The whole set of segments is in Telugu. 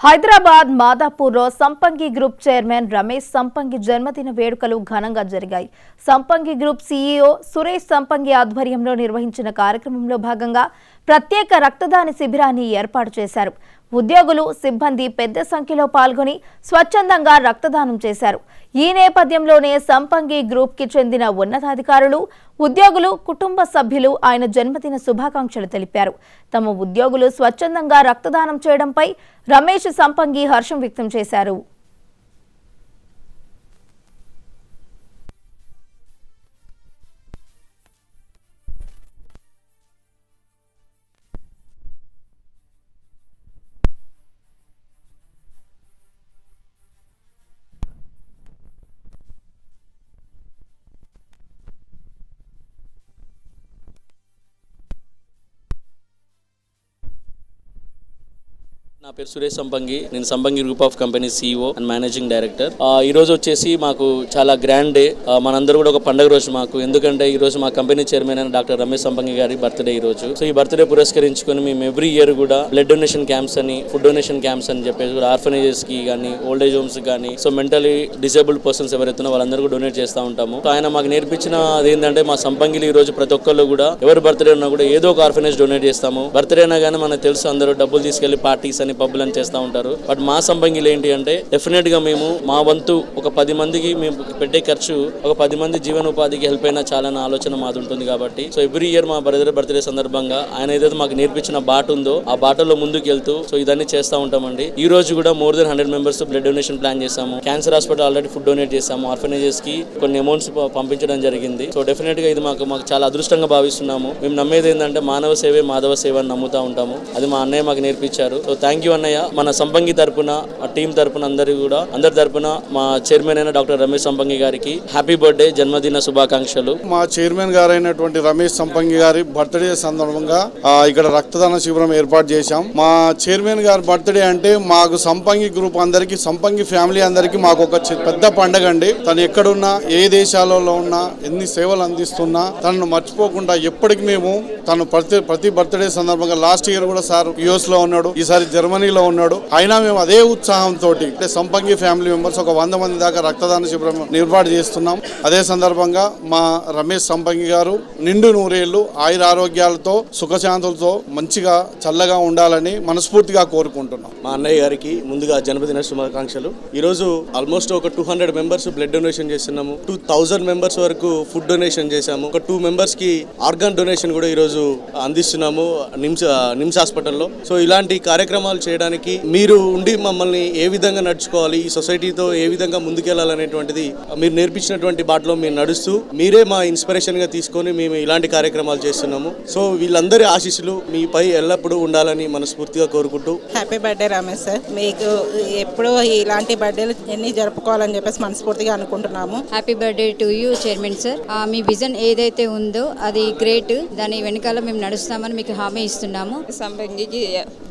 హైదరాబాద్ మాదాపూర్లో సంపంగి గ్రూప్ చైర్మన్ రమేష్ సంపంగి జన్మదిన వేడుకలు ఘనంగా జరిగాయి. సంపంగి గ్రూప్ సీఈఓ సురేష్ సంపంగి ఆధ్వర్యంలో నిర్వహించిన కార్యక్రమంలో భాగంగా ప్రత్యేక రక్తదాన శిబిరాన్ని ఏర్పాటు చేశారు. ఉద్యోగులు, సిబ్బంది పెద్ద సంఖ్యలో పాల్గొని స్వచ్ఛందంగా రక్తదానం చేశారు. ఈ నేపథ్యంలోనే సంపంగి గ్రూప్ కి చెందిన ఉన్నతాధికారులు, ఉద్యోగులు, కుటుంబ సభ్యులు ఆయన జన్మదిన శుభాకాంక్షలు తెలిపారు. తమ ఉద్యోగులు స్వచ్ఛందంగా రక్తదానం చేయడంపై రమేష్ సంపంగి హర్షం వ్యక్తం చేశారు. నా పేరు సురేష్ సంపంగి. నేను సంపంగి group of company CEO and managing director. ఈ రోజు వచ్చేసి మాకు చాలా గ్రాండ్ డే. మనందరూ కూడా ఒక పండుగ రోజు మాకు. ఎందుకంటే ఈ రోజు మా కంపెనీ చైర్మన్ అయిన డాక్టర్ రమేష్ సంపంగి గారి బర్త్డే ఈ రోజు. సో ఈ బర్త్డే పురస్కరించుకొని మేము ఎవ్రీ ఇయర్ కూడా బ్లడ్ డొనేషన్ క్యాంప్స్ అని, ఫుడ్ డొనేషన్ క్యాంప్స్ అని చెప్పేసి ఆర్ఫనేజెస్ కి కానీ, ఓల్డ్ ఏజ్ హోమ్స్ కానీ, సో మెంటలీ డిసేబుల్డ్ పర్సన్స్ ఎవరైతే వాళ్ళందరూ కూడా డొనేట్ చేస్తూ ఉంటాము. సో ఆయన మాకు నేర్పించిన అదేంటంటే మా సంపంగిలో ఈ రోజు ప్రతి ఒక్కళ్ళు కూడా ఎవరి బర్త్డే ఉన్నా కూడా ఏదో ఒక ఆర్ఫనేజ్ డొనేట్ చేస్తాము. బర్త్డే అయినా కానీ మనకు తెలుసు అందరూ డబ్బులు తీసుకెళ్లి పార్టీస్ అని పబ్బులని చేస్తూ ఉంటారు. బట్ మా సంపంగిలో ఏంటి అంటే డెఫినెట్ గా మేము మా వంతు ఒక 10 మందికి మేము పెట్టే ఖర్చు ఒక 10 మంది జీవనోపాధికి హెల్ప్ అయినా చాలా ఆలోచన మాది ఉంటుంది. కాబట్టి సో ఎవ్రీ ఇయర్ మా బ్రదర్ బర్త్డే సందర్భంగా ఆయన ఏదైతే మాకు నేర్పించిన బాట ఉందో ఆ బాటలో ముందుకు వెళ్తూ సో ఇదన్నీ చేస్తూ ఉంటామండి. ఈ రోజు కూడా more than 100 members blood donation plan చేసాము. Cancer hospital already food donate చేసాము. ఆర్ఫనేజెస్ కి కొన్ని అమౌంట్స్ పంపించడం జరిగింది. సో డెఫినెట్ గా ఇది మాకు చాలా అదృష్టంగా భావిస్తున్నాము. మేము నమ్మేది ఏంటంటే మానవ సేవే మాధవ సేవ అని నమ్ముతా ఉంటాము. అది మా అన్నయ్య మాకు నేర్పించారు. సో థ్యాంక్ యూ అన్నయ్య. మన సంపంగి తరపున, ఆ టీం తరపున అందరి తరపున మా చైర్మన్ అయిన డాక్టర్ రమేష్ సంపంగి గారికి హ్యాపీ బర్త్డే, జన్మదిన శుభాకాంక్షలు. మా చైర్మన్ గారైనటువంటి రమేష్ సంపంగి గారి బర్త్డే సందర్భంగా ఇక్కడ రక్తదాన శిబిరం ఏర్పాటు చేశాం. మా చైర్మన్ గారి బర్త్డే అంటే మాకు సంపంగి గ్రూప్ అందరికి, సంపంగి ఫ్యామిలీ అందరికి మాకు ఒక పెద్ద పండుగ అండి. తను ఎక్కడున్నా, ఏ దేశాలలో ఉన్నా, ఎన్ని సేవలు అందిస్తున్నా తనను మర్చిపోకుండా ఎప్పటికి మేము తను ప్రతి బర్త్డే సందర్భంగా లాస్ట్ ఇయర్ కూడా సార్ US లో ఉన్నాడు, ఈసారి జర్మనీలో ఉన్నాడు. అయినా మేము అదే ఉత్సాహంతో అంటే సంపంగి ఫ్యామిలీ మెంబర్స్ ఒక 100 మంది దాకా రక్తదాన శిబిరం ఏర్పాటు చేస్తున్నాం. అదే సందర్భంగా మా రమేష్ సంపంగి గారు నిండు నూరేళ్లు ఆయుర ఆరోగ్యాలతో సుఖశాంతులతో మంచిగా చల్లగా ఉండాలని మనస్ఫూర్తిగా కోరుకుంటున్నాం. మా అన్నయ్య గారికి ముందుగా జన్మదిన శుభాకాంక్షలు. ఈ రోజు ఆల్మోస్ట్ ఒక 200 మెంబర్స్ బ్లడ్ డొనేషన్ చేస్తున్నాము. 2000 మెంబర్స్ వరకు ఫుడ్ డొనేషన్ చేశాము. ఒక 2 మెంబర్స్ కి ఆర్గాన్ డొనేషన్ కూడా ఈ రోజు అందిస్తున్నాము నిమ్స్ హాస్పిటల్లో. సో ఇలాంటి కార్యక్రమాలు చేయడానికి మీరు ఉండి మమ్మల్ని ఏ విధంగా నడుచుకోవాలి, ఈ సొసైటీతో ఏ విధంగా ముందుకెళ్లాలనేటువంటిది మీరు నేర్పించినటువంటి బాటలో మీరు నడుస్తూ మీరే మా ఇన్స్పిరేషన్ గా తీసుకొని మేము ఇలాంటి కార్యక్రమాలు చేస్తున్నాము. సో వీళ్ళందరి ఆశీస్సులు మీపై ఎల్లప్పుడూ ఉండాలని మనస్ఫూర్తిగా కోరుకుంటూ హ్యాపీ బర్త్డే రమేష్ సార్. మీకు ఎప్పుడూ ఇలాంటి బర్త్డేలు ఎన్ని జరుపుకోవాలని చెప్పేసి మనస్ఫూర్తిగా అనుకుంటున్నాము. Happy birthday to you chairman sir. Me vision ఏదైతే ఉందో అది గ్రేట్. దాని వెనకాల మేము నడుస్తామని మీకు హామీ ఇస్తున్నాము. సంపంగికి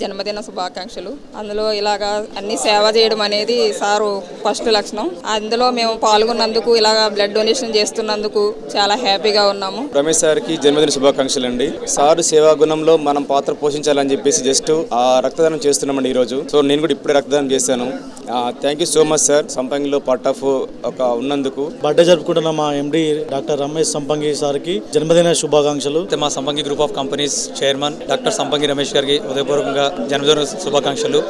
జన్మదిన శుభాకాంక్షలు. అందులో ఇలాగా అన్ని సేవ చేయడం అనేది సారు ఫస్ట్ లక్షణం. అందులో మేము పాల్గొన్నందుకు ఇలాగా బ్లడ్ డొనేషన్ చేస్తున్నందుకు చాలా హ్యాపీగా ఉన్నాము. రమేష్ సార్కి జన్మదిన శుభాకాంక్షలు అండి. సార్ సేవా గుణంలో మనం పాత్ర పోషించాలని చెప్పేసి జస్ట్ రక్తదానం చేస్తున్నామండి ఈ రోజు. సో నేను కూడా ఇప్పుడే రక్తదానం చేశాను. Thank you so much sir, సంపంగిలో పార్ట్ ఆఫ్ ఉన్నందుకు. బర్త్డే జరుపుకుంటున్న మా MD డాక్టర్ రమేష్ సంపంగి సార్కి జన్మదిన శుభాకాంక్షలు. మా సంపంగి group of companies chairman doctor సంపంగి రమేష్ గారికి హృదయపూర్వకంగా జన్మదిన శుభాకాంక్షలు.